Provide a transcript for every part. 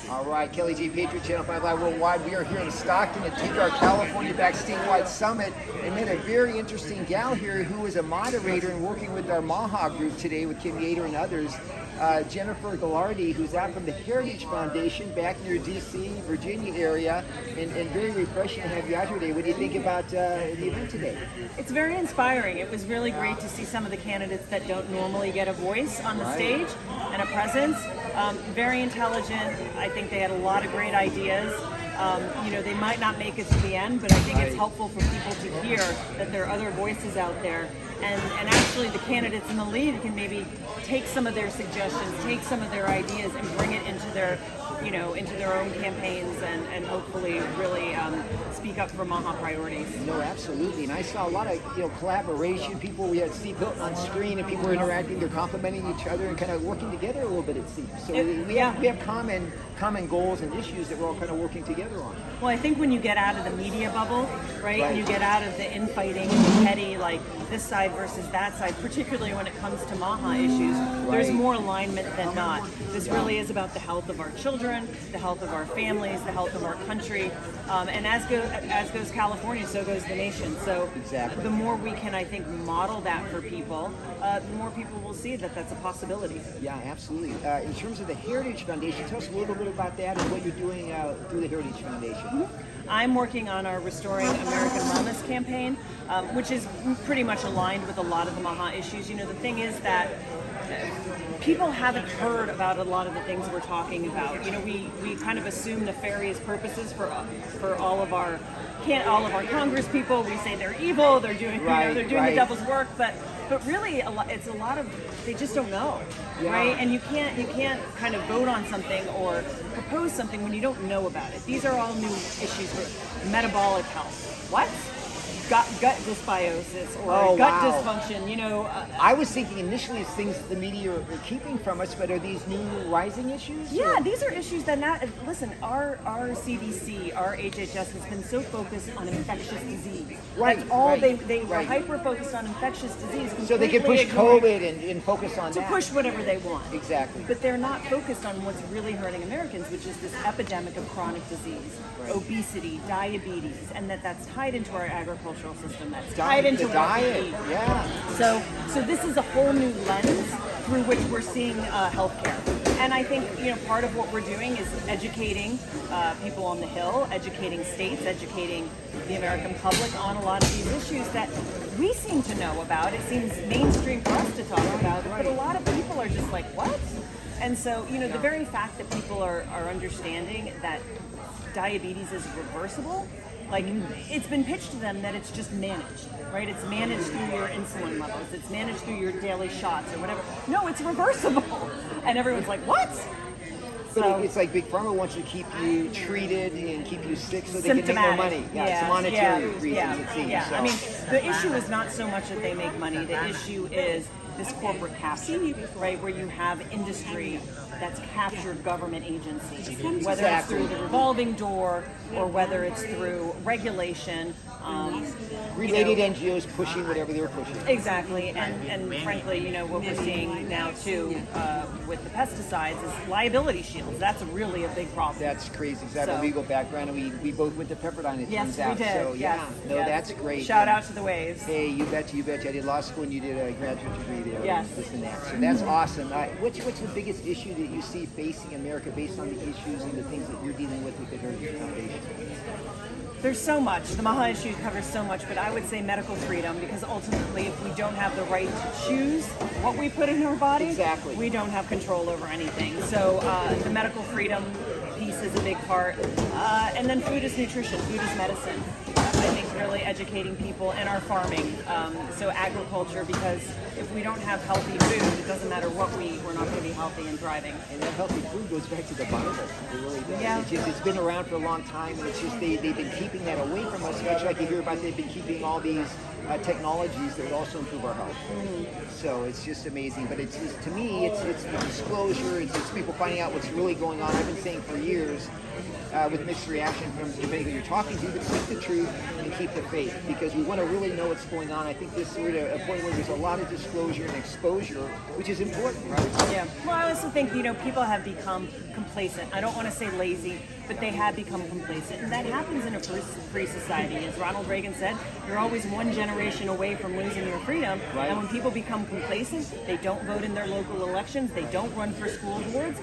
All right, Kelly J. Patriot, Channel 5 Live Worldwide. We are here in Stockton at Take Our California Back Statewide Summit, and met a very interesting gal here who is a moderator and working with our MAHA group today with Kim Yater and others. Jennifer Galardi, who's out from the Heritage Foundation back near D.C., Virginia area, and very refreshing to have you out here today. What do you think about the event today? It's very inspiring. It was really great to see some of the candidates that don't normally get a voice on the stage and a presence. Very intelligent. I think they had a lot of great ideas. They might not make it to the end, but I think it's helpful for people to hear that there are other voices out there. And actually the candidates in the lead can maybe take some of their suggestions, take some of their ideas and bring it into their own campaigns and hopefully really speak up for MAHA priorities. No, absolutely. And I saw a lot of collaboration. We had Steve Hilton on screen, and people were interacting. They're complimenting each other and kind of working together a little bit, it seems. So we have common goals and issues that we're all kind of working together on. Well, I think when you get out of the media bubble, right? And you get out of the infighting, the petty, like this side versus that side, particularly when it comes to MAHA issues, there's more alignment than not. This really is about the health of our children, the health of our families, the health of our country, and as goes California, so goes the nation. So the more we can, I think, model that for people, the more people will see that that's a possibility. Yeah, absolutely. In terms of the Heritage Foundation, tell us a little bit about that and what you're doing through the Heritage Foundation. I'm working on our Restoring American Wellness campaign, which is pretty much aligned with a lot of the MAHA issues. The thing is that people haven't heard about a lot of the things we're talking about. We kind of assume nefarious purposes for all of our Congress people. We say they're evil, they're doing the devil's work, but really it's a lot of they just don't know, right? And you can't kind of vote on something or propose something when you don't know about it. These are all new issues with metabolic health. What? Gut dysbiosis or gut dysfunction, I was thinking initially it's things the media are keeping from us, but are these new rising issues? Yeah, these are issues that listen, our CDC, our HHS has been so focused on infectious disease. That's all they were hyper-focused on infectious disease. So they can push COVID and focus on that. To push whatever they want. Exactly. But they're not focused on what's really hurting Americans, which is this epidemic of chronic disease, obesity, diabetes, and that's tied into our agricultural system, that's tied into the diet. So this is a whole new lens through which we're seeing healthcare. And I think part of what we're doing is educating people on the Hill, educating states, educating the American public on a lot of these issues that we seem to know about. It seems mainstream for us to talk about, but a lot of people are just like, what? And so the very fact that people are understanding that diabetes is reversible. It's been pitched to them that it's just managed, right? It's managed through your insulin levels. It's managed through your daily shots or whatever. No, it's reversible. And everyone's like, what? But it's like Big Pharma wants to keep you treated and keep you sick so they can make more money. It's monetary reasons, it seems. Yeah. So. I mean, the issue is not so much that they make money. The issue is this corporate capture, right, where you have industry that's captured government agencies, whether it's through the revolving door or whether it's through regulation. Related NGOs pushing whatever they're pushing. Exactly, and frankly, what we're seeing now too with the pesticides is liability shields. That's really a big problem. That's crazy. Because I have a legal background, and we both went to Pepperdine. It turns out. We did. So that's great. Shout out to the Waves. Hey, you betcha. I did law school, and you did a graduate degree there. Yes. This and that. So that's awesome. What's the biggest issue that you see facing America based on the issues and the things that you're dealing with the Heritage Foundation? There's so much. The MAHA issue covers so much, but I would say medical freedom, because ultimately if we don't have the right to choose what we put in our body, we don't have control over anything. So the medical freedom piece is a big part. And then food is nutrition, food is medicine. I think really educating people and our farming. So agriculture, because if we don't have healthy food, it doesn't matter what we eat, we're not going to be healthy and thriving. And that healthy food goes back to the Bible. It really does. Yeah. It's been around for a long time, and it's just they've been keeping that away from us, much like you hear about they've been keeping all these technologies that would also improve our health. So it's just amazing. But it's just, to me, it's the disclosure. It's people finding out what's really going on. I've been saying for years, with mixed reaction from depending who you're talking to, but speak the truth and keep the faith, because we want to really know what's going on. I think we're at a point where there's a lot of disclosure and exposure, which is important, right? Yeah. Well, I also think, people have become complacent. I don't want to say lazy, but they have become complacent. And that happens in a free society. As Ronald Reagan said, you're always one generation away from losing your freedom. Right. And when people become complacent, they don't vote in their local elections, they don't run for school boards.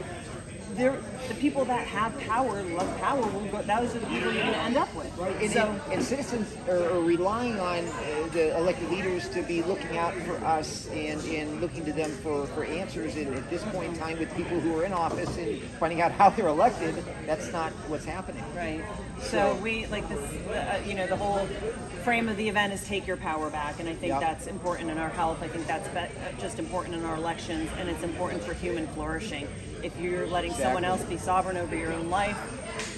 The people that have power, love power, those are the people you're going to end up with. Right. So, and citizens are relying on the elected leaders to be looking out for us and looking to them for answers. And at this point in time, with people who are in office and finding out how they're elected, that's not what's happening. right. So we like this. The whole frame of the event is take your power back, and I think that's important in our health. I think that's just important in our elections, and it's important for human flourishing. If you're letting someone else be sovereign over your own life,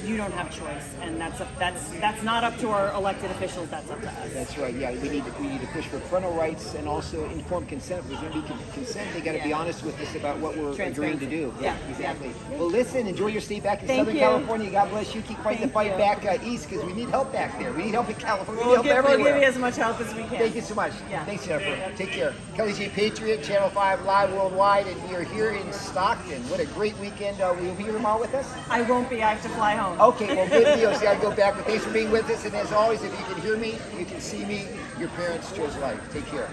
you don't have choice, and that's not up to our elected officials. That's up to us. That's right. Yeah, we need to push for parental rights and also informed consent. If there's going to be consent, they got to be honest with us about what we're agreeing to do. Yeah, exactly. Well, listen, enjoy your stay back in Thank Southern you. California. God bless you. Keep fighting the fight back east, because we need help back there. We need help in California. We need help We'll everywhere. give you as much help as we can. Thank you so much. Yeah. Thanks, Jennifer. Take care. Kelly J. Patriot, Channel 5 Live Worldwide, and we are here in Stockton. What a great weekend. Will you be here tomorrow with us? I won't be. I have to fly home. Okay, well, good deal. See, I go back. But thanks for being with us. And as always, if you can hear me, you can see me. Your parents chose life. Take care.